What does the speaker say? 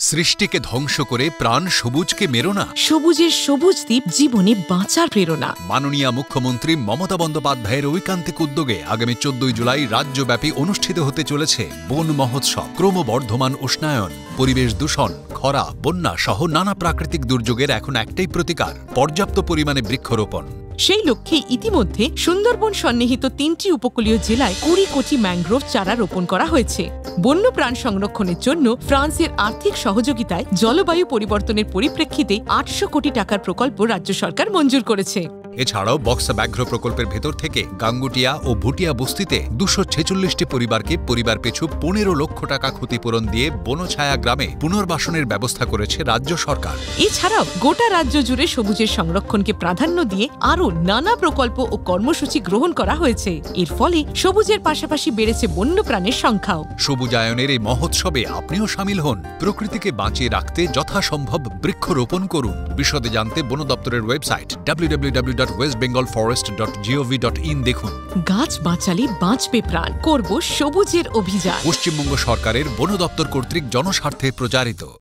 সৃষ্টিকে ধ্বংস করে প্রাণ সবুজকে মেরো না। সবুজের সবুজ দ্বীপ জীবনে বাঁচার প্রেরণা। মাননীয় মুখ্যমন্ত্রী মমতা বন্দ্যোপাধ্যায়ের ঐকান্তিক উদ্যোগে আগামী 14 জুলাই রাজ্যব্যাপী অনুষ্ঠিত হতে চলেছে বন মহোৎসব। ক্রমবর্ধমান উষ্ণায়ন, পরিবেশ দূষণ, খরা, বন্যা সহ নানা প্রাকৃতিক দুর্যোগের এখন একটাই প্রতিকার, পর্যাপ্ত পরিমাণে বৃক্ষরোপণ। সেই লক্ষ্যে ইতিমধ্যে সুন্দরবন সন্নিহিত ৩টি উপকূলীয় জেলায় ২০ কোটি ম্যানগ্রোভ চারা রোপণ করা হয়েছে। বন্যপ্রাণ সংরক্ষণের জন্য ফ্রান্সের আর্থিক সহযোগিতায় জলবায়ু পরিবর্তনের পরিপ্রেক্ষিতে ৮০০ কোটি টাকার প্রকল্প রাজ্য সরকার মঞ্জুর করেছে। এছাড়াও বক্সা ব্যাঘ্র প্রকল্পের ভেতর থেকে গাঙ্গুটিয়া ও ভুটিয়া বস্তিতে ২৪৬টি পরিবারকে পরিবার পিছু ১৫ লক্ষ টাকা ক্ষতিপূরণ দিয়ে বনছায়া গ্রামে পুনর্বাসনের ব্যবস্থা করেছে রাজ্য সরকার। এছাড়াও গোটা রাজ্য জুড়ে সবুজের সংরক্ষণকে প্রাধান্য দিয়ে আরও নানা প্রকল্প ও কর্মসূচি গ্রহণ করা হয়েছে। এর ফলে সবুজের পাশাপাশি বেড়েছে বন্যপ্রাণের সংখ্যাও। সবুজায়নের এই মহোৎসবে আপনিও শামিল হন। প্রকৃতিকে বাঁচিয়ে রাখতে যথাসম্ভব বৃক্ষরোপণ করুন। বিশদে জানতে বন দপ্তরের ওয়েবসাইট www.westbengalforest.gov.in দেখুন। গাছ বাঁচালে বাঁচবে প্রাণ, করব সবুজের অভিযান। পশ্চিমবঙ্গ সরকারের বন দপ্তর কর্তৃক জনস্বার্থে প্রচারিত।